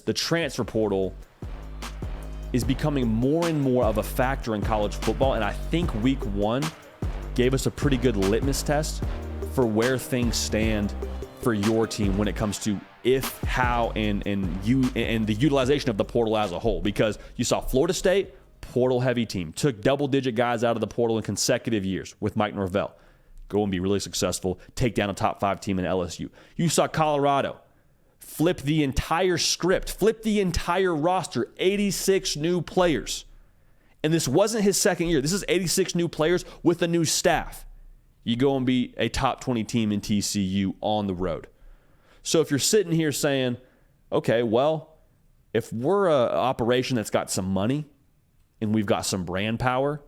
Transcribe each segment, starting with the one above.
the transfer portal is becoming more and more of a factor in college football, and I think week 1 gave us a pretty good litmus test for where things stand for your team when it comes to if, how, and the utilization of the portal as a whole. Because you saw Florida State, portal-heavy team, took double-digit guys out of the portal in consecutive years with Mike Norvell. Go and be really successful, take down a top 5 team in LSU. You saw Colorado flip the entire script, flip the entire roster, 86 new players. And this wasn't his second year. This is 86 new players with a new staff. You go and be a top 20 team in TCU on the road. So if you're sitting here saying, okay, well, if we're an operation that's got some money and we've got some brand power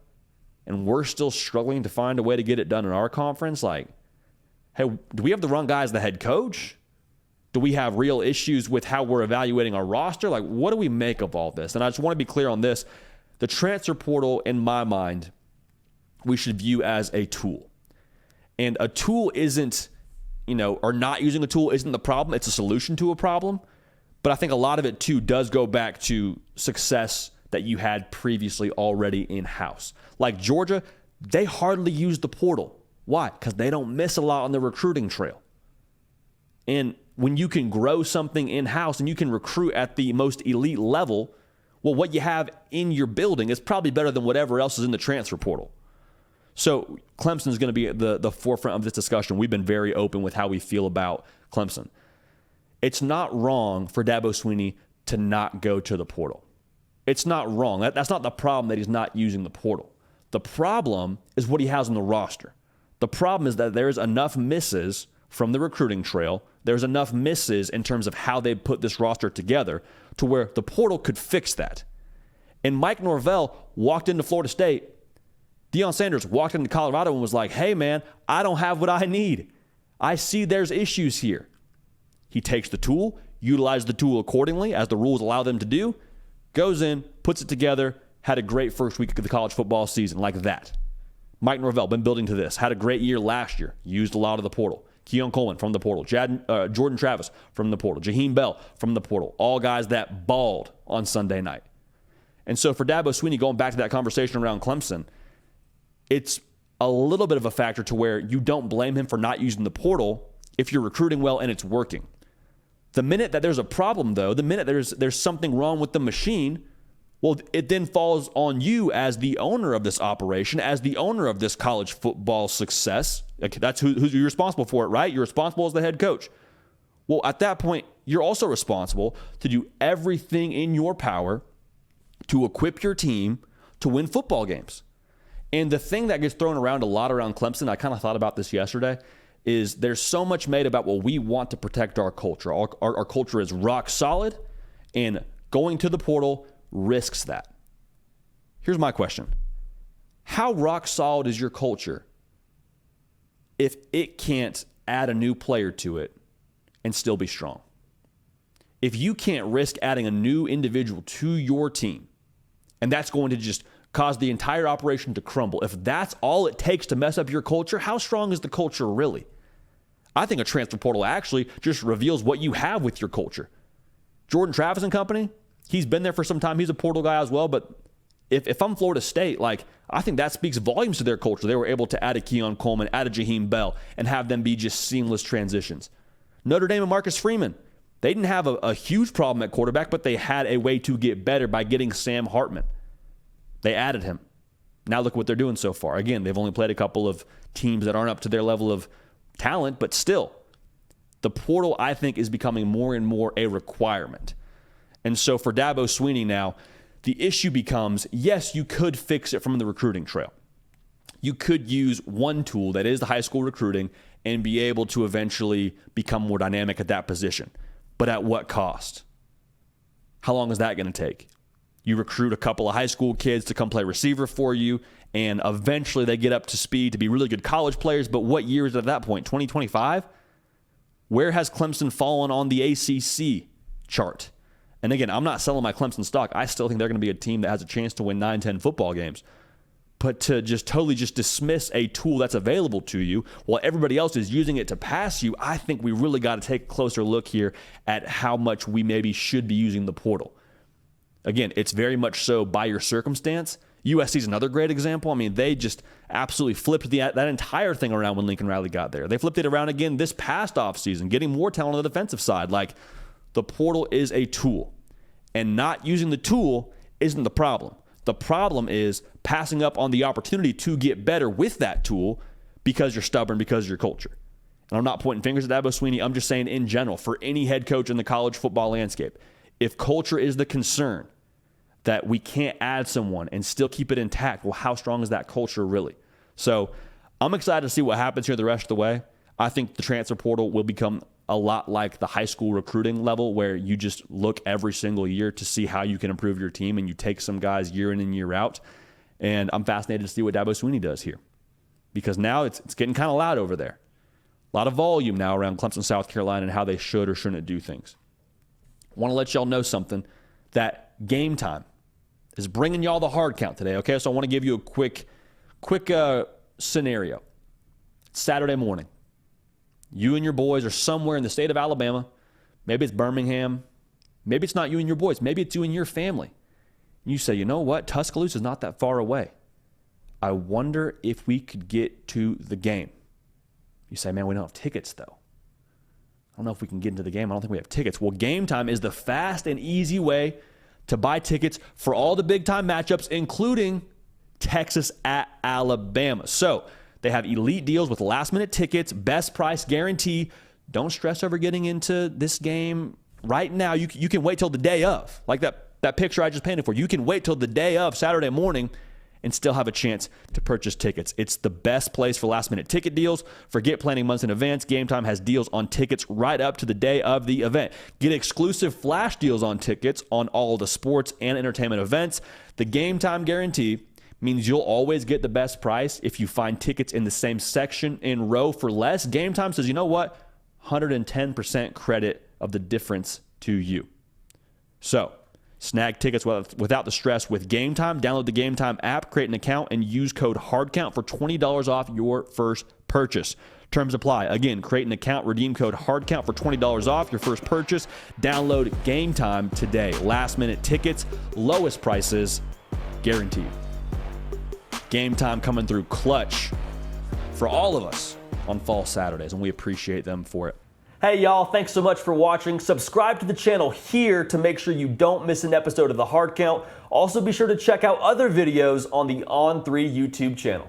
and we're still struggling to find a way to get it done in our conference, like, hey, do we have the wrong guy as the head coach? Do we have real issues with how we're evaluating our roster? Like, what do we make of all this? And I just want to be clear on this. The transfer portal, in my mind, we should view as a tool. And a tool isn't, or not using a tool isn't the problem. It's a solution to a problem. But I think a lot of it, too, does go back to success that you had previously already in-house. Like Georgia, they hardly use the portal. Why? Because they don't miss a lot on the recruiting trail. And when you can grow something in-house and you can recruit at the most elite level, well, what you have in your building is probably better than whatever else is in the transfer portal. So Clemson is going to be at the forefront of this discussion. We've been very open with how we feel about Clemson. It's not wrong for Dabo Swinney to not go to the portal. It's not wrong. That's not the problem that he's not using the portal. The problem is what he has on the roster. The problem is that there's enough misses from the recruiting trail. There's enough misses in terms of how they put this roster together to where the portal could fix that. And Mike Norvell walked into Florida State. Deion Sanders walked into Colorado and was like, hey, man, I don't have what I need. I see there's issues here. He takes the tool, utilizes the tool accordingly as the rules allow them to do, goes in, puts it together, had a great first week of the college football season like that. Mike Norvell, been building to this, had a great year last year, used a lot of the portal. Keon Coleman from the portal, Jordan Travis from the portal, Jaheim Bell from the portal, all guys that balled on Sunday night. And so for Dabo Swinney, going back to that conversation around Clemson, it's a little bit of a factor to where you don't blame him for not using the portal if you're recruiting well and it's working. The minute that there's a problem, though, the minute there's something wrong with the machine, well, it then falls on you as the owner of this operation, as the owner of this college football success. That's who you're responsible for it, right? You're responsible as the head coach. Well, at that point, you're also responsible to do everything in your power to equip your team to win football games. And the thing that gets thrown around a lot around Clemson, I kind of thought about this yesterday, is there's so much made about, well, we want to protect our culture. Our culture is rock solid, and going to the portal risks that. Here's my question. How rock solid is your culture if it can't add a new player to it and still be strong? If you can't risk adding a new individual to your team, and that's going to just cause the entire operation to crumble, if that's all it takes to mess up your culture, how strong is the culture really? I think a transfer portal actually just reveals what you have with your culture. Jordan Travis and company, he's been there for some time. He's a portal guy as well. But if I'm Florida State, I think that speaks volumes to their culture. They were able to add a Keon Coleman, add a Jaheim Bell, and have them be just seamless transitions. Notre Dame and Marcus Freeman, they didn't have a huge problem at quarterback, but they had a way to get better by getting Sam Hartman. They added him. Now look what they're doing so far. Again, they've only played a couple of teams that aren't up to their level of talent, but still, the portal, I think, is becoming more and more a requirement. And so for Dabo Swinney now, the issue becomes, yes, you could fix it from the recruiting trail. You could use one tool that is the high school recruiting and be able to eventually become more dynamic at that position. But at what cost? How long is that going to take? You recruit a couple of high school kids to come play receiver for you, and eventually they get up to speed to be really good college players. But what year is it at that point? 2025? Where has Clemson fallen on the ACC chart? And again, I'm not selling my Clemson stock. I still think they're going to be a team that has a chance to win 9-10 football games. But to just totally just dismiss a tool that's available to you while everybody else is using it to pass you, I think we really got to take a closer look here at how much we maybe should be using the portal. Again, it's very much so by your circumstance. USC is another great example. I mean, they just absolutely flipped that entire thing around when Lincoln Riley got there. They flipped it around again this past offseason, getting more talent on the defensive side. Like, the portal is a tool, and not using the tool isn't the problem. The problem is passing up on the opportunity to get better with that tool because you're stubborn, because of your culture. And I'm not pointing fingers at Dabo Swinney. I'm just saying in general, for any head coach in the college football landscape, if culture is the concern, that we can't add someone and still keep it intact, well, how strong is that culture really? So I'm excited to see what happens here the rest of the way. I think the transfer portal will become a lot like the high school recruiting level, where you just look every single year to see how you can improve your team, and you take some guys year in and year out. And I'm fascinated to see what Dabo Swinney does here, because now it's getting kind of loud over there. A lot of volume now around Clemson, South Carolina, and how they should or shouldn't do things. I want to let y'all know something, that Game Time is bringing y'all the hard count today, okay? So I want to give you a quick scenario. It's Saturday morning. You and your boys are somewhere in the state of Alabama. Maybe it's Birmingham. Maybe it's not you and your boys. Maybe it's you and your family. You say, you know what? Tuscaloosa is not that far away. I wonder if we could get to the game. You say, man, we don't have tickets, though. I don't know if we can get into the game. I don't think we have tickets. Well, Game Time is the fast and easy way to buy tickets for all the big-time matchups, including Texas at Alabama. So they have elite deals with last-minute tickets, best price guarantee. Don't stress over getting into this game right now. You can wait till the day of. Like that picture I just painted for you. You can wait till the day of, Saturday morning, and still have a chance to purchase tickets. It's the best place for last-minute ticket deals. Forget planning months in advance. Game Time has deals on tickets right up to the day of the event. Get exclusive flash deals on tickets on all the sports and entertainment events. The Game Time guarantee means you'll always get the best price if you find tickets in the same section in row for less. Game Time says, you know what? 110% credit of the difference to you. So snag tickets without the stress with Game Time. Download the Game Time app, create an account, and use code HARDCOUNT for $20 off your first purchase. Terms apply. Again, create an account, redeem code HARDCOUNT for $20 off your first purchase. Download Game Time today. Last-minute tickets, lowest prices, guaranteed. Game Time coming through clutch for all of us on fall Saturdays, and we appreciate them for it. Hey y'all, thanks so much for watching. Subscribe to the channel here to make sure you don't miss an episode of The Hard Count. Also be sure to check out other videos on the On3 YouTube channel.